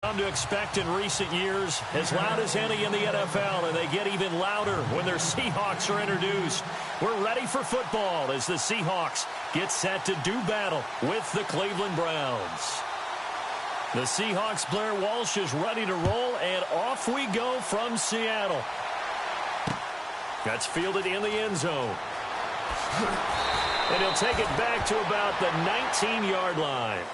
Come to expect in recent years, as loud as any in the NFL, and they get even louder when their Seahawks are introduced. We're ready for football as the Seahawks get set to do battle with the Cleveland Browns. The Seahawks' Blair Walsh is ready to roll, and off we go from Seattle. That's fielded in the end zone. And he'll take it back to about the 19-yard line.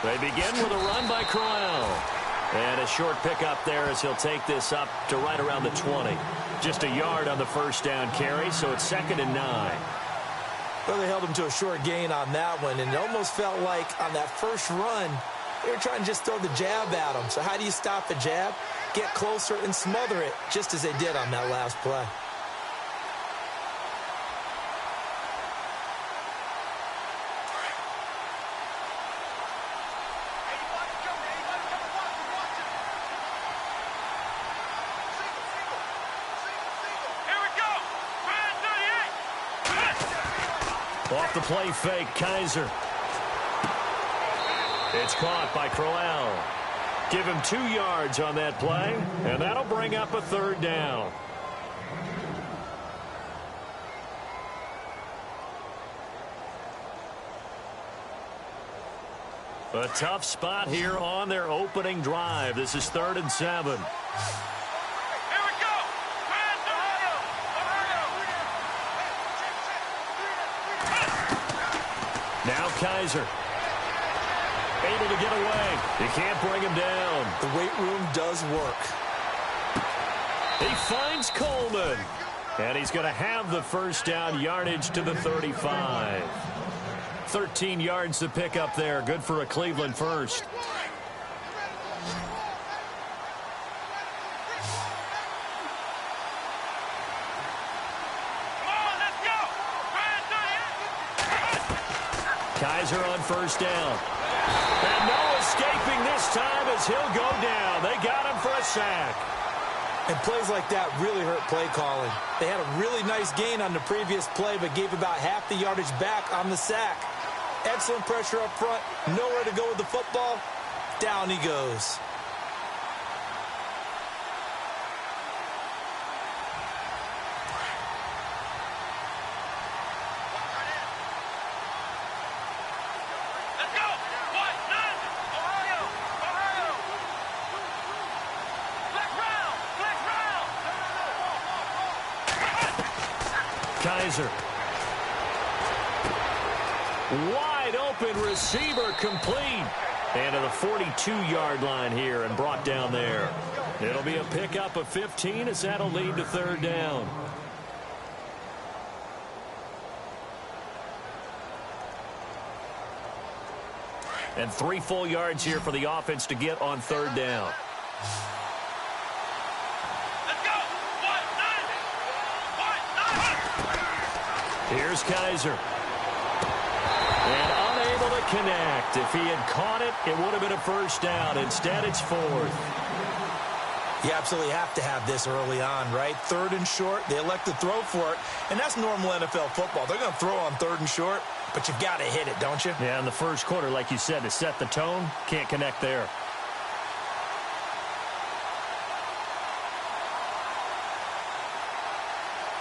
They begin with a run by Crowell. And a short pickup there as he'll take this up to right around the 20. Just a yard on the first down carry, so it's 2nd and 9. Well, they held him to a short gain on that one, and it almost felt like on that first run, they were trying to just throw the jab at him. So how do you stop the jab? Get closer and smother it, just as they did on that last play. Off the play fake, Kaiser. It's caught by Crowell. Give him 2 yards on that play, and that'll bring up a 3rd down. A tough spot here on their opening drive. This is 3rd and 7. Now Kaiser. Able to get away. You can't bring him down. The weight room does work. He finds Coleman. And he's going to have the first down yardage to the 35. 13 yards to pick up there. Good for a Cleveland first. Kaiser on first down. And no escaping this time as he'll go down. They got him for a sack. And plays like that really hurt play calling. They had a really nice gain on the previous play, but gave about half the yardage back on the sack. Excellent pressure up front. Nowhere to go with the football. Down he goes. Kaiser. Wide open receiver complete. And to the 42-yard line here and brought down there. It'll be a pickup of 15 as that'll lead to 3rd down. And 3 full yards here for the offense to get on 3rd down. Here's Kaiser. And unable to connect. If he had caught it, it would have been a first down. Instead, it's 4th. You absolutely have to have this early on, right? 3rd and short, they elect to throw for it. And that's normal NFL football. They're going to throw on 3rd and short, but you've got to hit it, don't you? Yeah, in the first quarter, like you said, to set the tone, can't connect there.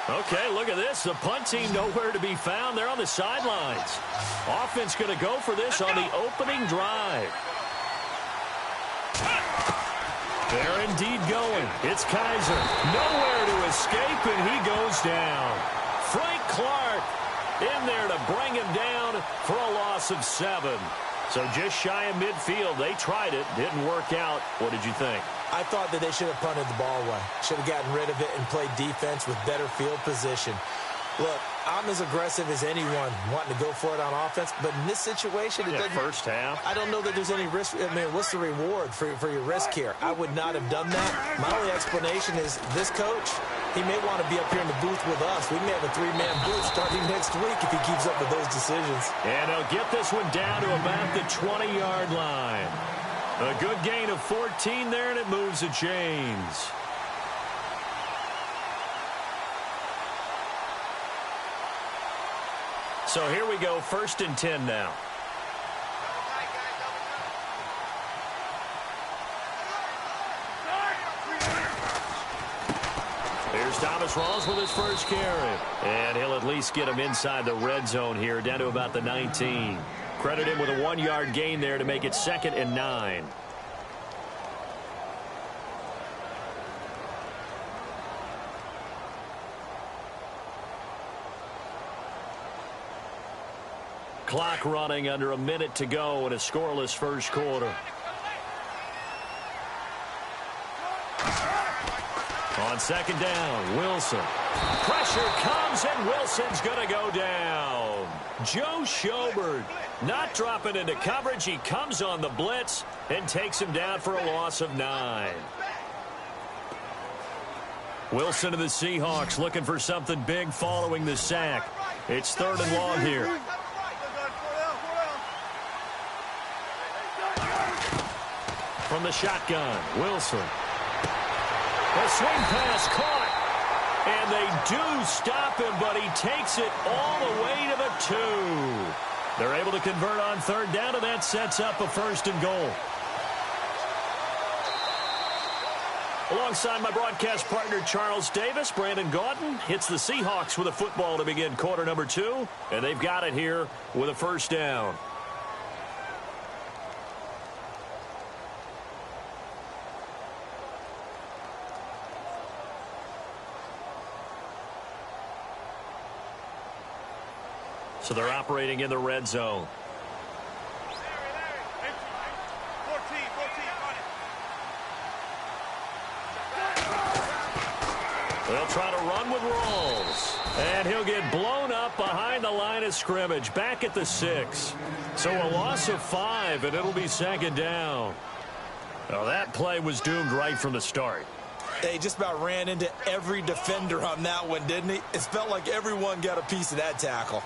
Okay, look at this. The punt team nowhere to be found. They're on the sidelines. Offense going to go for this on the opening drive. They're indeed going. It's Kaiser. Nowhere to escape, and he goes down. Frank Clark in there to bring him down for a loss of 7. So just shy of midfield. They tried it. Didn't work out. What did you think? I thought that they should have punted the ball away. Should have gotten rid of it and played defense with better field position. Look, I'm as aggressive as anyone wanting to go for it on offense, but in this situation, first half. I don't know that there's any risk. I mean, what's the reward for your risk here? I would not have done that. My only explanation is this coach, he may want to be up here in the booth with us. We may have a three-man booth starting next week if he keeps up with those decisions. And he'll get this one down to about the 20-yard line. A good gain of 14 there, and it moves the chains. So here we go, 1st and 10 now. Here's Thomas Rawls with his first carry. And he'll at least get him inside the red zone here, down to about the 19. Credit him with a 1-yard gain there to make it 2nd and 9. Clock running, under a minute to go in a scoreless first quarter. On 2nd down, Wilson. Pressure comes, and Wilson's going to go down. Joe Schobert not dropping into coverage. He comes on the blitz and takes him down for a loss of 9. Wilson of the Seahawks looking for something big following the sack. It's 3rd and long here. From the shotgun, Wilson. A swing pass caught. And they do stop him, but he takes it all the way to the 2. They're able to convert on 3rd down, and that sets up a 1st and goal. Alongside my broadcast partner, Charles Davis, Brandon Gaudin hits the Seahawks with a football to begin quarter number 2, and they've got it here with a 1st down. So they're operating in the red zone. They'll try to run with Rawls. And he'll get blown up behind the line of scrimmage, back at the 6. So a loss of 5, and it'll be 2nd down. Now that play was doomed right from the start. He just about ran into every defender on that one, didn't he? It felt like everyone got a piece of that tackle.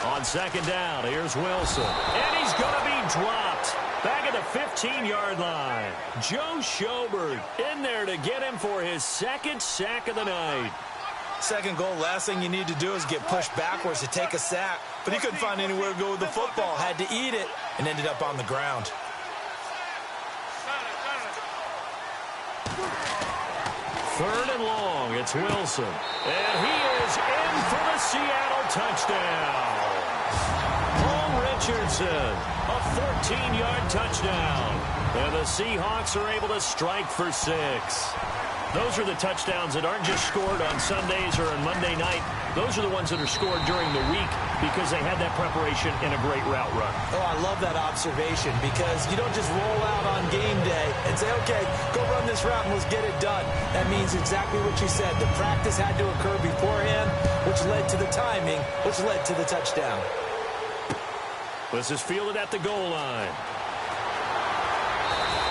On 2nd down, here's Wilson. And he's going to be dropped. Back at the 15-yard line. Joe Schobert in there to get him for his 2nd sack of the night. 2nd goal, last thing you need to do is get pushed backwards to take a sack. But he couldn't find anywhere to go with the football. Had to eat it and ended up on the ground. 3rd and long, it's Wilson. And he is in for the Seattle touchdown. Paul Richardson, a 14-yard touchdown. And the Seahawks are able to strike for 6. Those are the touchdowns that aren't just scored on Sundays or on Monday night. Those are the ones that are scored during the week because they had that preparation and a great route run. Oh, I love that observation because you don't just roll out on game day and say, okay, go run this route and let's get it done. That means exactly what you said. The practice had to occur beforehand, which led to the timing, which led to the touchdown. This is fielded at the goal line.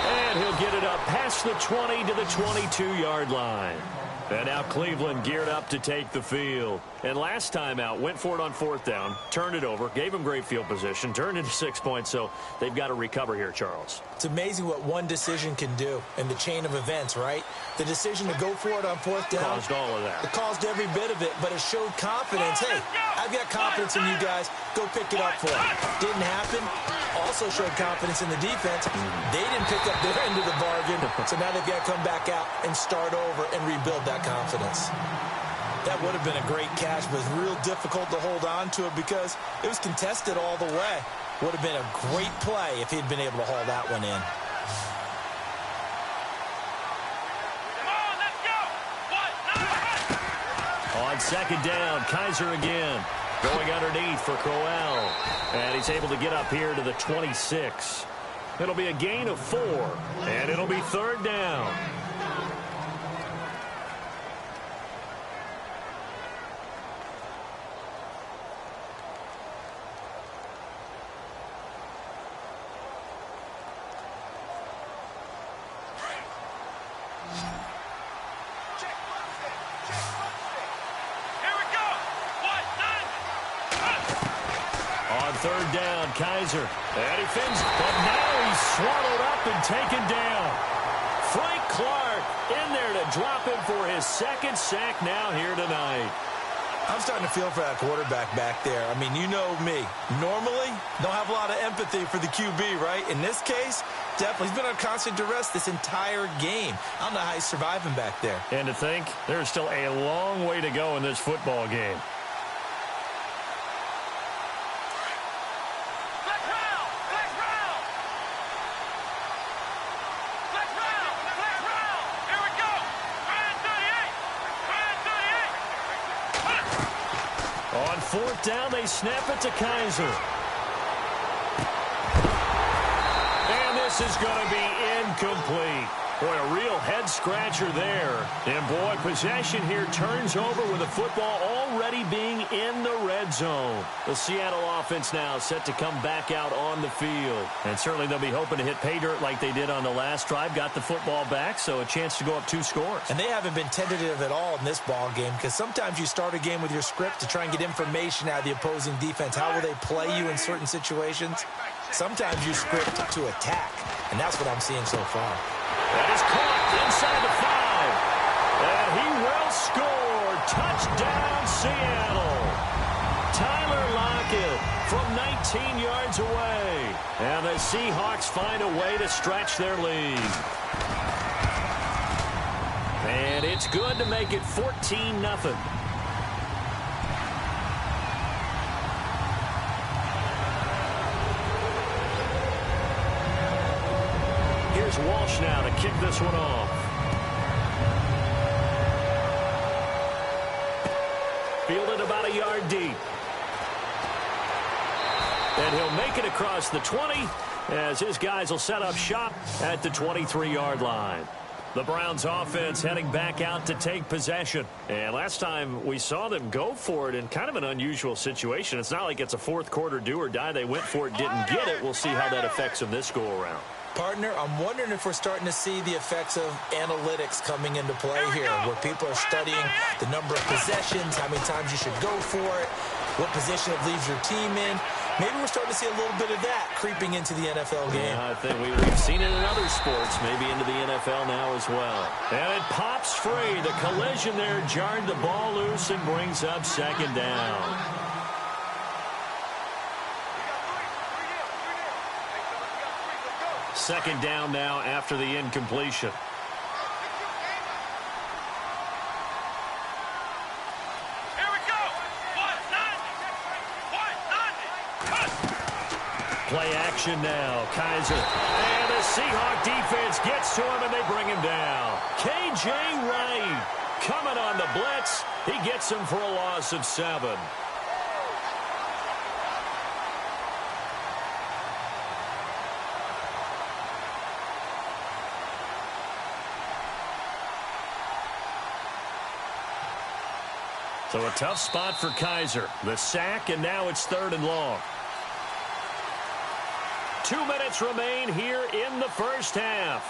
And he'll get it up past the 20 to the 22-yard line. And now Cleveland geared up to take the field. And last time out, went for it on 4th down, turned it over, gave him great field position, turned into 6 points, so they've got to recover here, Charles. It's amazing what one decision can do in the chain of events, right? The decision to go for it on 4th down. Caused all of that. It caused every bit of it, but it showed confidence. Hey, I've got confidence in you guys. Go pick it up for it. Didn't happen. Also showed confidence in the defense. They didn't pick up their end of the bargain, so now they've got to come back out and start over and rebuild that confidence. That would have been a great catch, but it's real difficult to hold on to it because it was contested all the way. Would have been a great play if he'd been able to haul that one in. On 2nd down, Kaiser again. Going underneath for Crowell. And he's able to get up here to the 26. It'll be a gain of 4. And it'll be 3rd down. third down. Kaiser. And he fins, but now he's swallowed up and taken down. Frank Clark in there to drop him for his second sack now here tonight. I'm starting to feel for that quarterback back there. I mean, you know me. Normally, don't have a lot of empathy for the QB, right? In this case, definitely. He's been on constant duress this entire game. I don't know how he's surviving back there. And to think, there's still a long way to go in this football game. On fourth down, they snap it to Kaiser. And this is going to be incomplete. Boy, a real head-scratcher there. And, boy, possession here turns over with the football already being in the red zone. The Seattle offense now set to come back out on the field. And certainly they'll be hoping to hit pay dirt like they did on the last drive. Got the football back, so a chance to go up 2 scores. And they haven't been tentative at all in this ball game, because sometimes you start a game with your script to try and get information out of the opposing defense. How will they play you in certain situations? Sometimes you script to attack, and that's what I'm seeing so far. That is caught inside the 5. And he will score. Touchdown, Seattle. Tyler Lockett from 19 yards away. And the Seahawks find a way to stretch their lead. And it's good to make it 14-0. Walsh now to kick this one off. Fielded about a yard deep. And he'll make it across the 20 as his guys will set up shop at the 23-yard line. The Browns offense heading back out to take possession. And last time we saw them go for it in kind of an unusual situation. It's not like it's a fourth quarter do or die. They went for it, didn't get it. We'll see how that affects them this go-around. Partner, I'm wondering if we're starting to see the effects of analytics coming into play here, where people are studying the number of possessions, how many times you should go for it, what position it leaves your team in. Maybe we're starting to see a little bit of that creeping into the NFL game. Yeah, I think we've seen it in other sports, maybe into the NFL now as well. And it pops free. The collision there jarred the ball loose and brings up second down. Second down now after the incompletion. Here we go. Play action now. Kaiser. And the Seahawk defense gets to him and they bring him down. K.J. Wright coming on the blitz. He gets him for a loss of 7. So a tough spot for Kaiser. The sack, and now it's 3rd and long. 2 minutes remain here in the first half.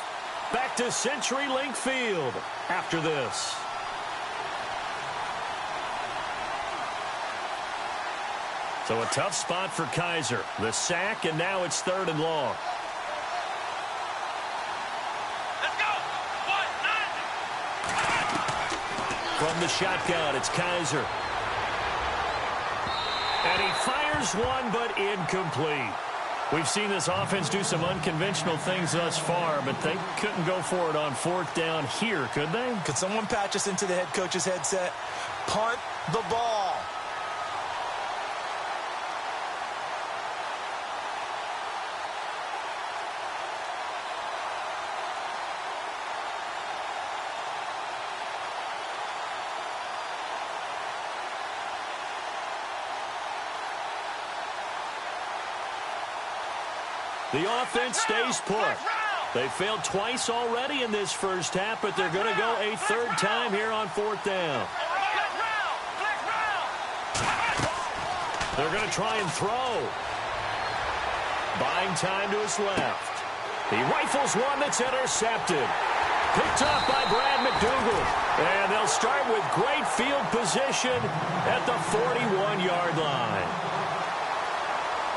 Back to CenturyLink Field after this. So a tough spot for Kaiser. The sack, and now it's 3rd and long. From the shotgun, it's Kaiser. And he fires one, but incomplete. We've seen this offense do some unconventional things thus far, but they couldn't go for it on 4th down here, could they? Could someone patch us into the head coach's headset? Punt the ball. The offense stays put. They failed twice already in this first half, but they're going to go a 3rd time here on 4th down. They're going to try and throw. Buying time to his left. He rifles one that's intercepted. Picked off by Brad McDougal. And they'll start with great field position at the 41-yard line.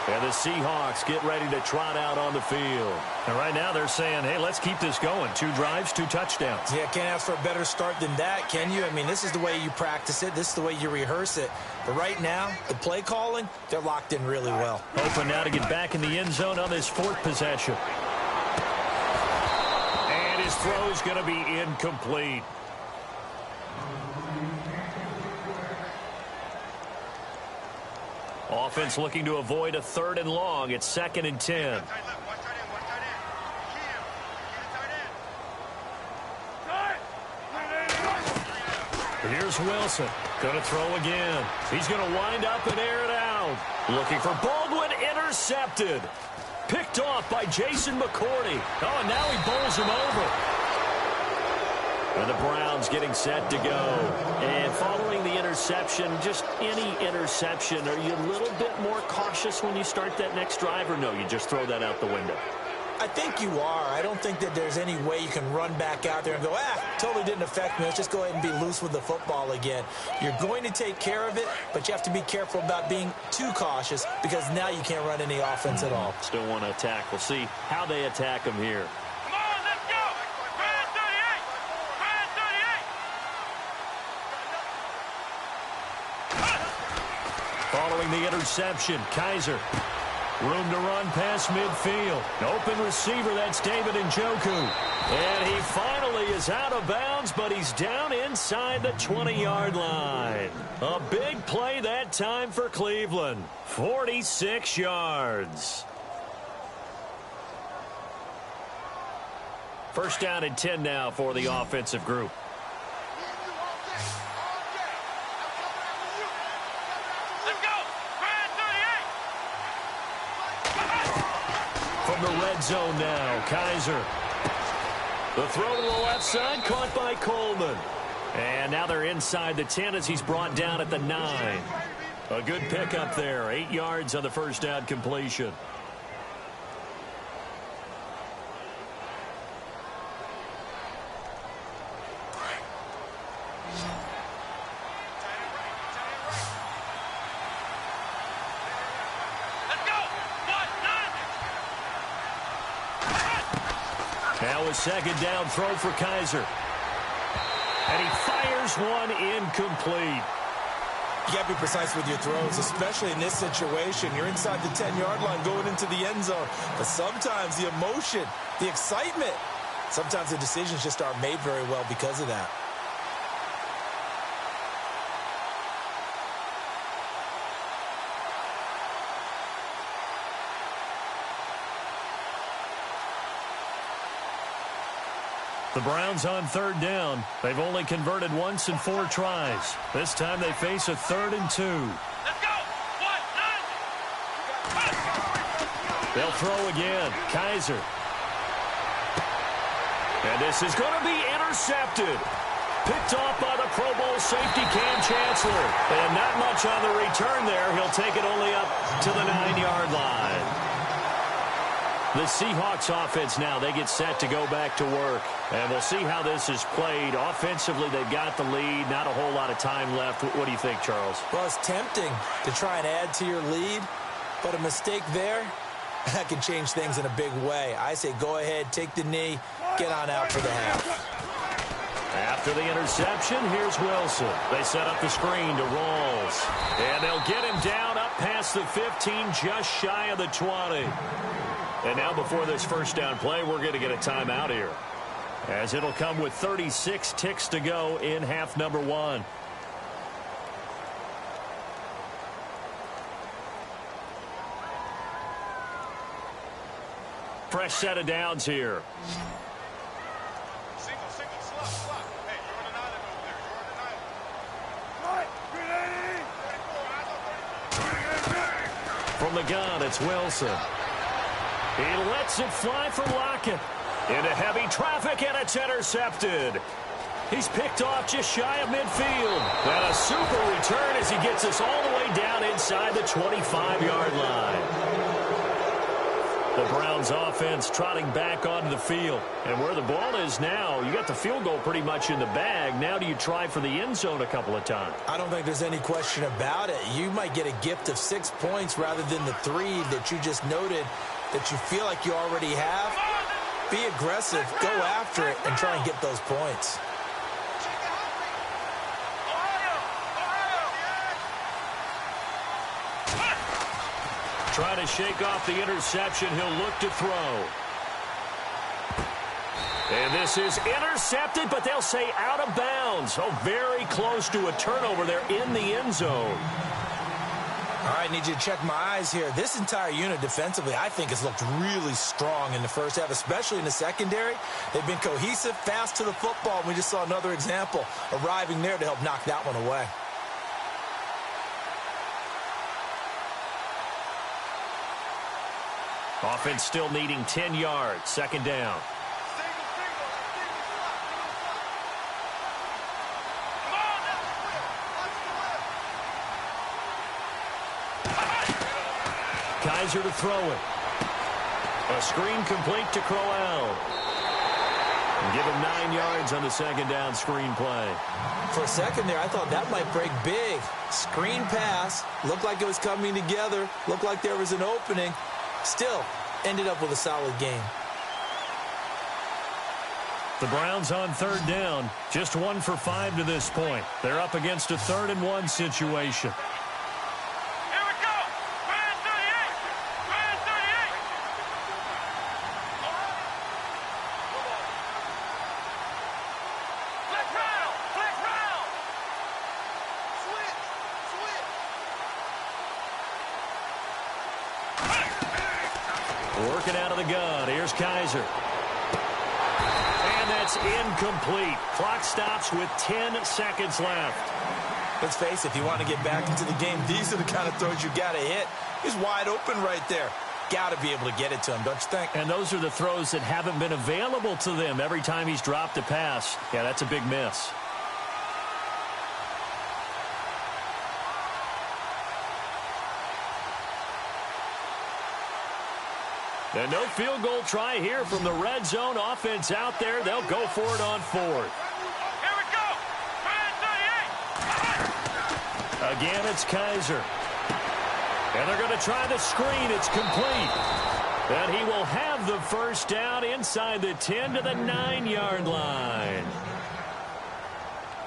And the Seahawks get ready to trot out on the field. And right now they're saying, hey, let's keep this going. 2 drives, 2 touchdowns. Yeah, can't ask for a better start than that, can you? I mean, this is the way you practice it. This is the way you rehearse it. But right now, the play calling, they're locked in really well. Open now to get back in the end zone on this 4th possession. And his throw's going to be incomplete. Offense looking to avoid a 3rd and long. It's 2nd and 10. Here's Wilson. Going to throw again. He's going to wind up and air it out. Looking for Baldwin. Intercepted. Picked off by Jason McCourty. Oh, and now he bowls him over. And the Browns getting set to go. And following the interception, just any interception, are you a little bit more cautious when you start that next drive, or no, you just throw that out the window? I think you are. I don't think that there's any way you can run back out there and go, totally didn't affect me. Let's just go ahead and be loose with the football again. You're going to take care of it, but you have to be careful about being too cautious because now you can't run any offense at all. Still want to attack. We'll see how they attack him here. Following the interception, Kaiser. Room to run past midfield. Open receiver, that's David Njoku. And he finally is out of bounds, but he's down inside the 20-yard line. A big play that time for Cleveland. 46 yards. First down and 10 now for the offensive group. From the red zone now, Kaiser. The throw to the left side, caught by Coleman. And now they're inside the 10 as he's brought down at the 9. A good pickup there, 8 yards on the first down completion. Now a second down throw for Kaiser. And he fires one incomplete. You got to be precise with your throws, especially in this situation. You're inside the 10-yard line going into the end zone. But sometimes the emotion, the excitement, sometimes the decisions just aren't made very well because of that. The Browns on third down. They've only converted once in 4 tries. This time they face a 3rd and 2. Let's go! 1, 9. They'll throw again. Kaiser. And this is going to be intercepted. Picked off by the Pro Bowl safety Cam Chancellor. And not much on the return there. He'll take it only up to the 9-yard line. The Seahawks offense now, they get set to go back to work. And we'll see how this is played. Offensively, they've got the lead. Not a whole lot of time left. What do you think, Charles? Well, it's tempting to try and add to your lead, but a mistake there, that can change things in a big way. I say go ahead, take the knee, get on out for the half. After the interception, here's Wilson. They set up the screen to Rawls. And they'll get him down up past the 15, just shy of the 20. And now before this first down play, we're going to get a timeout here, as it'll come with 36 ticks to go in half number 1. Fresh set of downs here. Single, slot. Hey, you're on an island over there. You're on an island. From the gun, it's Wilson. He lets it fly for Lockett. Into heavy traffic, and it's intercepted. He's picked off just shy of midfield. And a super return as he gets us all the way down inside the 25-yard line. The Browns offense trotting back onto the field. And where the ball is now, you got the field goal pretty much in the bag. Now do you try for the end zone a couple of times? I don't think there's any question about it. You might get a gift of 6 points rather than the 3 that you just noted that you feel like you already have. Be aggressive, go after it, and try and get those points. Trying to shake off the interception. He'll look to throw. And this is intercepted, but they'll say out of bounds. Oh, very close to a turnover there in the end zone. All right, need you to check my eyes here. This entire unit defensively, I think, has looked really strong in the first half, especially in the secondary. They've been cohesive, fast to the football. We just saw another example arriving there to help knock that one away. Offense still needing 10 yards. Second down. Kaiser to throw it. A screen complete to Crowell. And give him 9 yards on the second down screen play. For a second there, I thought that might break big. Screen pass. Looked like it was coming together. Looked like there was an opening. Still ended up with a solid game. The Browns on third down. Just 1 for 5 to this point. They're up against a 3rd and 1 situation. Here we go. Brand 38. Brand 38. Flex round. Flex round. Switch. Working out of the gun. Here's Kaiser. And that's incomplete. Clock stops with 10 seconds left. Let's face it, if you want to get back into the game, these are the kind of throws you got to hit. He's wide open right there. Got to be able to get it to him, don't you think? And those are the throws that haven't been available to them every time he's dropped a pass. Yeah, that's a big miss. And no field goal try here from the red zone. Offense out there. They'll go for it on 4th. Here we go. Brand 38. Again, it's Kaiser. And they're going to try the screen. It's complete. And he will have the first down inside the 10 to the 9-yard line.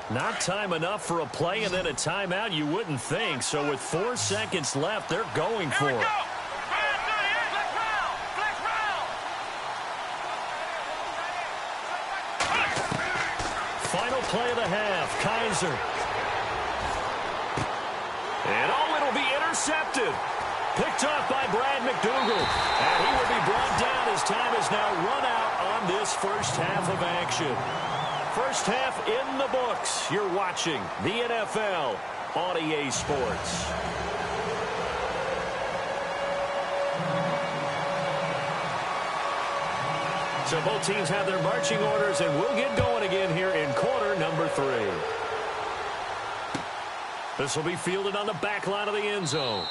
Not time enough for a play and then a timeout, you wouldn't think. So with 4 seconds left, they're going for it. Final play of the half. Kaiser. And it'll be intercepted. Picked off by Brad McDougal. And he will be brought down as time is now run out on this first half of action. First half in the books. You're watching the NFL on EA Sports. So both teams have their marching orders, and we'll get going again here in quarter number 3. This will be fielded on the back line of the end zone.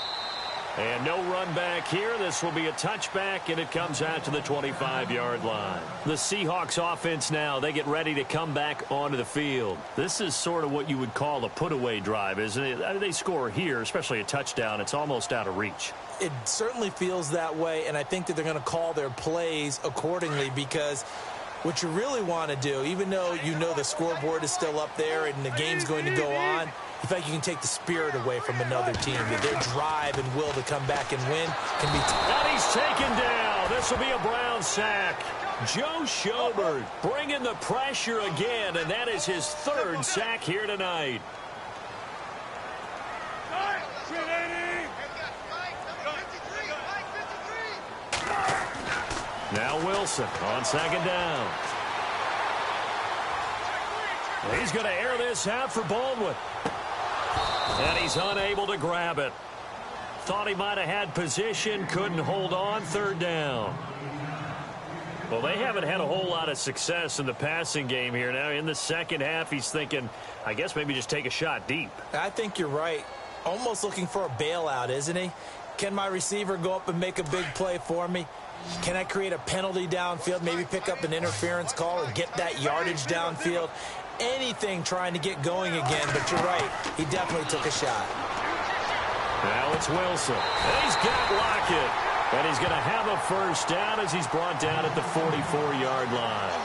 And no run back here. This will be a touchback, and it comes out to the 25-yard line. The Seahawks offense now, they get ready to come back onto the field. This is sort of what you would call a put-away drive, isn't it? They score here, especially a touchdown. It's almost out of reach. It certainly feels that way, and I think that they're going to call their plays accordingly because what you really want to do, even though you know the scoreboard is still up there and the game's going to go on, in fact, you can take the spirit away from another team. That their drive and will to come back and win can be... And he's taken down. This will be a Brown sack. Joe Schobert bringing the pressure again, and that is his 3rd sack here tonight. Now Wilson on second down. He's going to air this out for Baldwin. And he's unable to grab it. Thought he might have had position, couldn't hold on, 3rd down. Well, they haven't had a whole lot of success in the passing game here. Now, in the second half, he's thinking, I guess maybe just take a shot deep. I think you're right. Almost looking for a bailout, isn't he? Can my receiver go up and make a big play for me? Can I create a penalty downfield, maybe pick up an interference call and get that yardage downfield? Anything trying to get going again, but you're right. He definitely took a shot. Now it's Wilson. And he's got Lockett. And he's going to have a first down as he's brought down at the 44-yard line.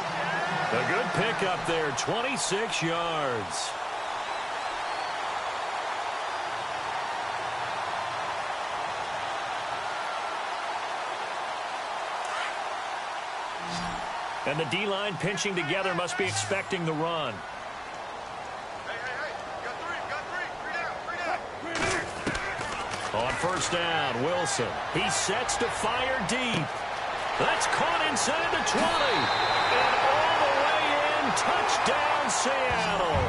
A good pickup there, 26 yards. And the D-line pinching together must be expecting the run. On first down, Wilson. He sets to fire deep. That's caught inside the 20. And all the way in, touchdown Seattle.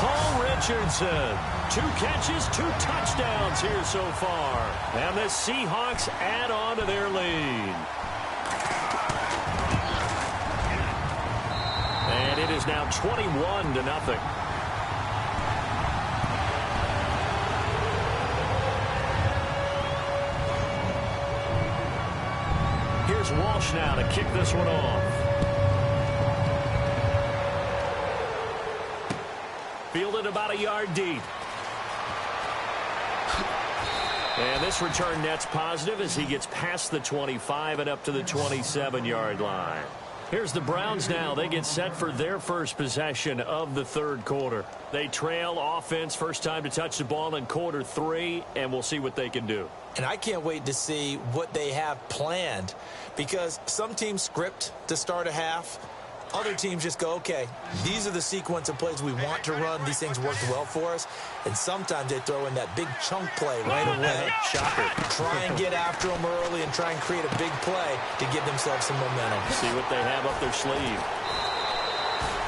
Paul Richardson. 2 catches, 2 touchdowns here so far. And the Seahawks add on to their lead. And it is now 21-0. Here's Walsh now to kick this one off. Fielded about a yard deep. And this return net's positive as he gets past the 25 and up to the 27-yard line. Here's the Browns now. They get set for their first possession of the third quarter. They trail offense, first time to touch the ball in quarter 3, and we'll see what they can do. And I can't wait to see what they have planned, because some teams script to start a half. Other teams just go, okay, these are the sequence of plays we want to run. These things worked well for us. And sometimes they throw in that big chunk play right away. Shocker. Try and get after them early and try and create a big play to give themselves some momentum. See what they have up their sleeve.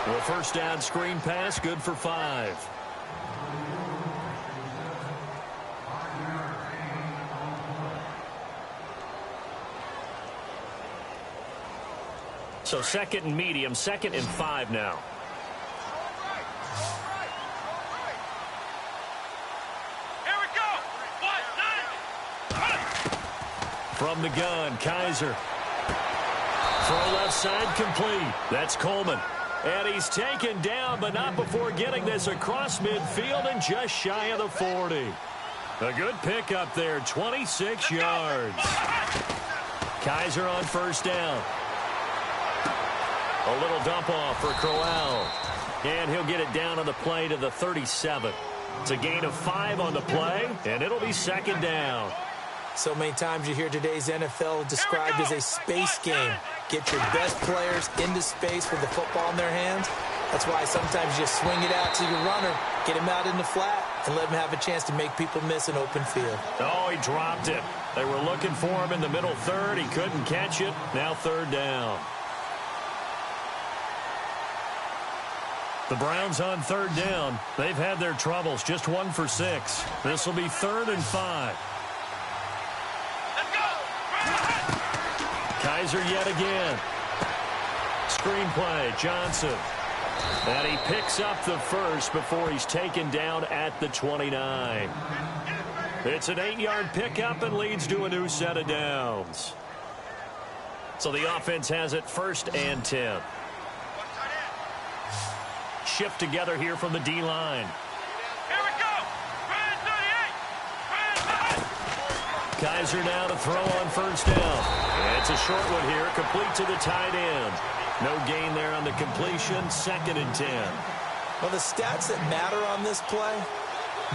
Well, first down screen pass, good for 5. So second and medium, 2nd and 5 now. Here we go. 1, 9. From the gun, Kaiser. Throw left side complete. That's Coleman. And he's taken down, but not before getting this across midfield and just shy of the 40. A good pickup there, 26 yards. Kaiser on first down. A little dump off for Crowell. And he'll get it down on the play to the 37. It's a gain of 5 on the play, and it'll be second down. So many times you hear today's NFL described as a space game. Get your best players into space with the football in their hands. That's why sometimes you just swing it out to your runner, get him out in the flat, and let him have a chance to make people miss an open field. Oh, he dropped it. They were looking for him in the middle third. He couldn't catch it. Now third down. The Browns on third down. They've had their troubles, just 1 for 6. This will be 3rd and 5. Let's go. Kaiser yet again. Screenplay, Johnson. And he picks up the first before he's taken down at the 29. It's an 8-yard pickup and leads to a new set of downs. So the offense has it 1st and 10. Shift together here from the D-line. Here we go. Ryan 38. Kaiser now to throw on first down. It's a short one here, complete to the tight end. No gain there on the completion, 2nd and 10. Well, the stats that matter on this play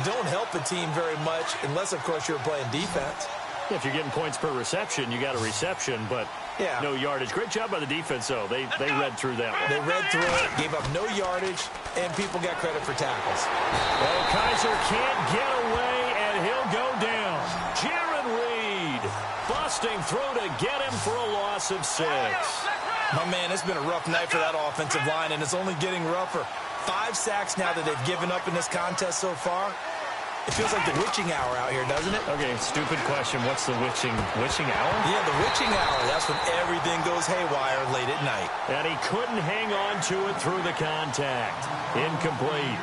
don't help a team very much unless, of course, you're playing defense. If you're getting points per reception, you got a reception, but no yardage. Great job by the defense, though. They read through that one. They read through it, gave up no yardage, and people got credit for tackles. Well, Kaiser can't get away, and he'll go down. Jaron Reed busting through to get him for a loss of 6. My man, it's been a rough night for that offensive line, and it's only getting rougher. 5 sacks now that they've given up in this contest so far. It feels like the witching hour out here, doesn't it? Okay, stupid question. What's the witching hour? Yeah, the witching hour. That's when everything goes haywire late at night. And he couldn't hang on to it through the contact. Incomplete.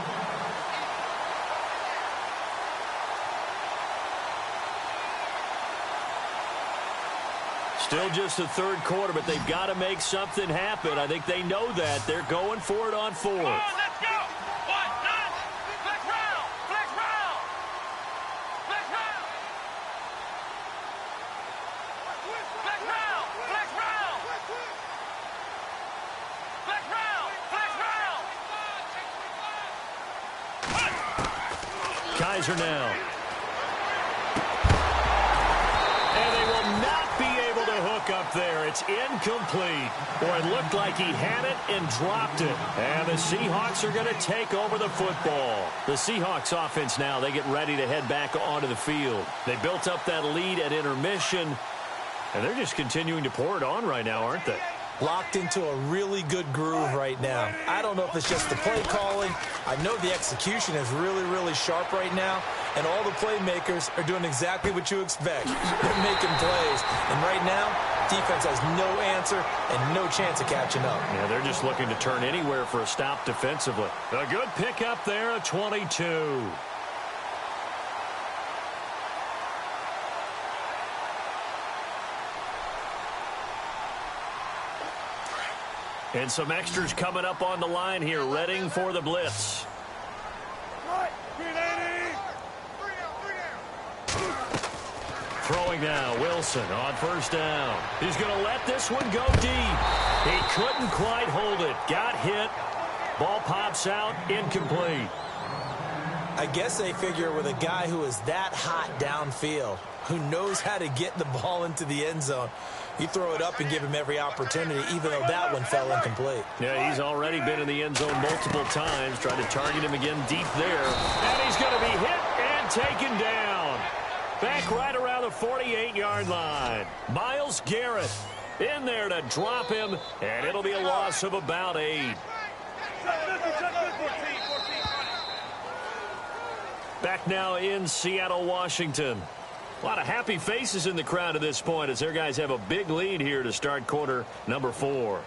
Still just the third quarter, but they've got to make something happen. I think they know that. They're going for it on fourth. Come on, let's go. 1, 9. Flex round. Flex round. Flex round. Flex round. Flex round. Flex round. Flex round. Kaiser now. And they will not be able to hook up there. It's incomplete. Boy, it looked like he had it and dropped it. And the Seahawks are going to take over the football. The Seahawks offense now, they get ready to head back onto the field. They built up that lead at intermission, and they're just continuing to pour it on right now, aren't they? Locked into a really good groove right now. I don't know if it's just the play calling. I know the execution is really, really sharp right now, and all the playmakers are doing exactly what you expect. They're making plays, and right now, defense has no answer and no chance of catching up. Yeah, they're just looking to turn anywhere for a stop defensively. A good pickup there at 22. And some extras coming up on the line here, readying for the blitz. Throwing now, Wilson on first down. He's going to let this one go deep. He couldn't quite hold it. Got hit. Ball pops out, incomplete. I guess they figure with a guy who is that hot downfield, who knows how to get the ball into the end zone, you throw it up and give him every opportunity, even though that one fell incomplete. Yeah, he's already been in the end zone multiple times. Tried to target him again deep there. And he's going to be hit and taken down. Back right around the 48-yard line. Myles Garrett in there to drop him, and it'll be a loss of about 8. Back now in Seattle, Washington. A lot of happy faces in the crowd at this point as their guys have a big lead here to start quarter number 4.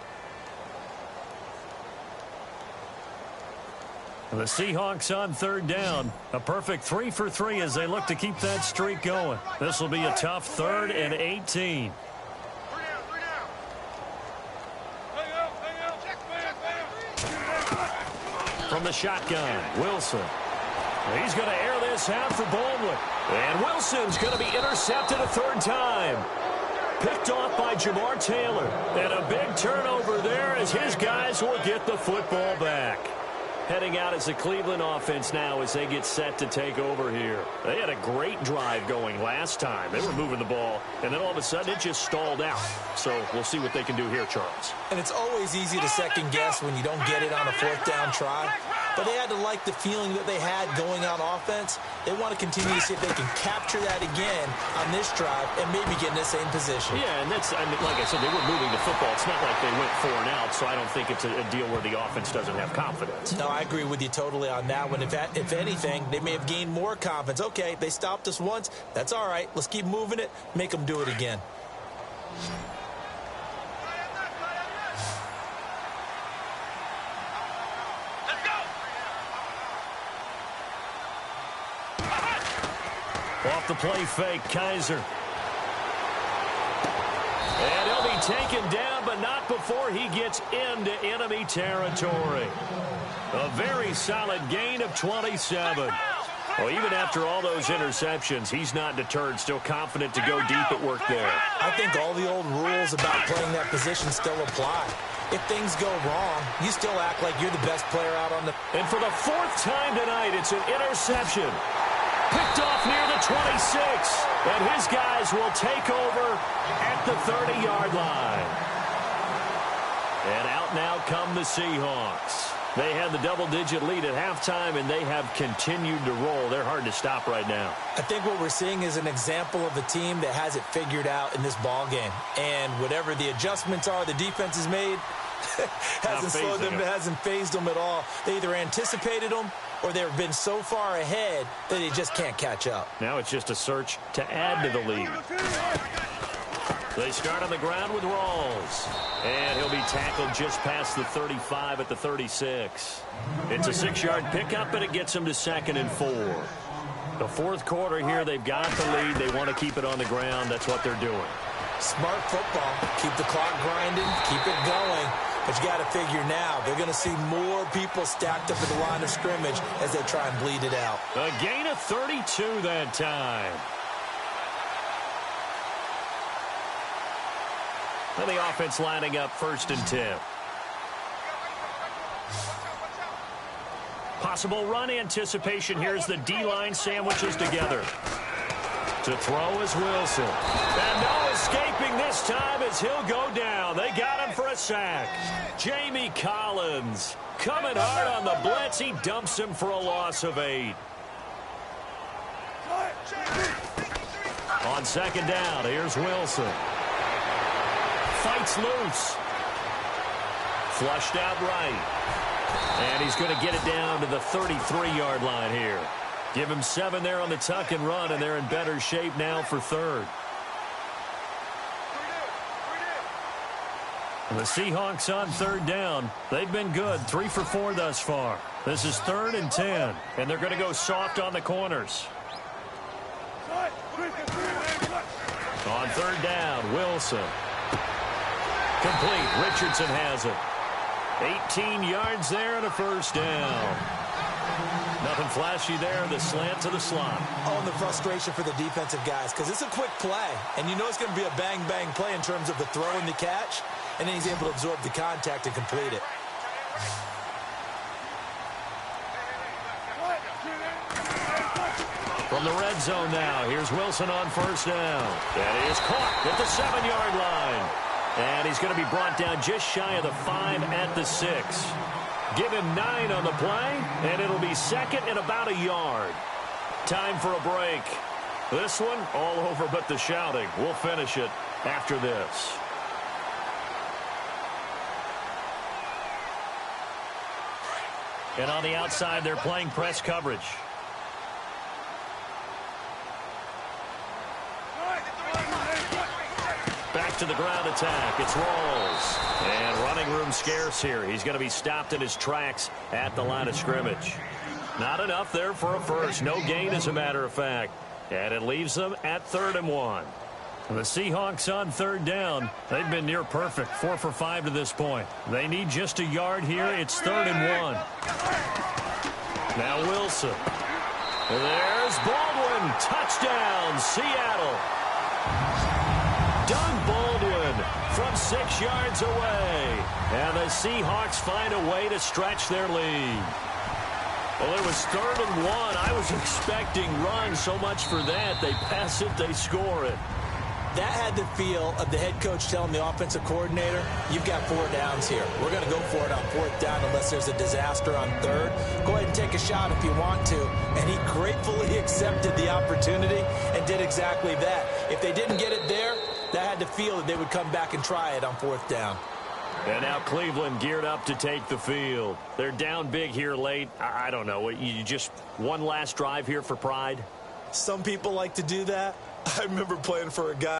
The Seahawks on third down. A perfect 3 for 3 as they look to keep that streak going. This will be a tough 3rd and 18. From the shotgun, Wilson. He's going to air this out for Baldwin. And Wilson's going to be intercepted a 3rd time. Picked off by Jamar Taylor. And a big turnover there as his guys will get the football back. Heading out as the Cleveland offense now as they get set to take over here. They had a great drive going last time. They were moving the ball, and then all of a sudden it just stalled out. So we'll see what they can do here, Charles. And it's always easy to second guess when you don't get it on a 4th down try. But they had to like the feeling that they had going on offense. They want to continue to see if they can capture that again on this drive and maybe get in the same position. Yeah, and that's, I mean, like I said, they were moving the football. It's not like they went 4 and out, so I don't think it's a deal where the offense doesn't have confidence. No, I agree with you totally on that one. If anything, they may have gained more confidence. Okay, they stopped us once. That's all right. Let's keep moving it. Make them do it again. Off the play fake, Kaiser. And he'll be taken down, but not before he gets into enemy territory. A very solid gain of 27. Well, even after all those interceptions, he's not deterred, still confident to go deep at work there. I think all the old rules about playing that position still apply. If things go wrong, you still act like you're the best player out on the... And for the 4th time tonight, it's an interception. Picked off near the 26, and his guys will take over at the 30-yard line. And out now come the Seahawks. They had the double-digit lead at halftime, and they have continued to roll. They're hard to stop right now. I think what we're seeing is an example of a team that has it figured out in this ball game. And whatever the adjustments are the defense has made, hasn't slowed them, hasn't phased them at all. They either anticipated them or they've been so far ahead that they just can't catch up. Now it's just a search to add to the lead. They start on the ground with Rawls. And he'll be tackled just past the 35 at the 36. It's a 6-yard pickup, and it gets him to 2nd and 4. The 4th quarter here, they've got the lead. They want to keep it on the ground. That's what they're doing. Smart football. Keep the clock grinding. Keep it going. But you got to figure now, they're going to see more people stacked up at the line of scrimmage as they try and bleed it out. A gain of 32 that time. And the offense lining up 1st and 10. Possible run anticipation. Here's the D-line sandwiches together. To throw is Wilson. And no escaping this time as he'll go down. They got him for a sack. Jamie Collins coming hard on the blitz. He dumps him for a loss of 8. On 2nd down, here's Wilson. Fights loose. Flushed out right. And he's going to get it down to the 33-yard line here. Give him 7 there on the tuck and run, and they're in better shape now for 3rd. The Seahawks on 3rd down. They've been good, 3 for 4 thus far. This is 3rd and 10, and they're going to go soft on the corners. On 3rd down, Wilson. Complete. Richardson has it. 18 yards there and a 1st down. Nothing flashy there. The slant to the slot. Oh, and the frustration for the defensive guys, because it's a quick play, and you know it's going to be a bang-bang play in terms of the throw and the catch, and then he's able to absorb the contact and complete it. From the red zone now, here's Wilson on 1st down. That is caught at the 7-yard line. And he's going to be brought down just shy of the 5 at the 6. Give him 9 on the play, and it'll be 2nd and about a yard. Time for a break. This one all over but the shouting. We'll finish it after this. And on the outside, they're playing press coverage. Back to the ground attack. It's Rawls. And running room scarce here. He's going to be stopped in his tracks at the line of scrimmage. Not enough there for a first. No gain, as a matter of fact. And it leaves them at 3rd and 1. The Seahawks on 3rd down. They've been near perfect. 4 for 5 to this point. They need just a yard here. It's 3rd and 1. Now Wilson. There's Baldwin. Touchdown, Seattle. Doug Baldwin from 6 yards away. And the Seahawks find a way to stretch their lead. Well, it was 3rd and 1. I was expecting run. So much for that. They pass it, they score it. That had the feel of the head coach telling the offensive coordinator, you've got 4 downs here. We're going to go for it on 4th down unless there's a disaster on 3rd. Go ahead and take a shot if you want to. And he gratefully accepted the opportunity and did exactly that. If they didn't get it there, that had the feel that they would come back and try it on 4th down. And now Cleveland geared up to take the field. They're down big here late. I don't know. You just one last drive here for pride? Some people like to do that. I remember playing for a guy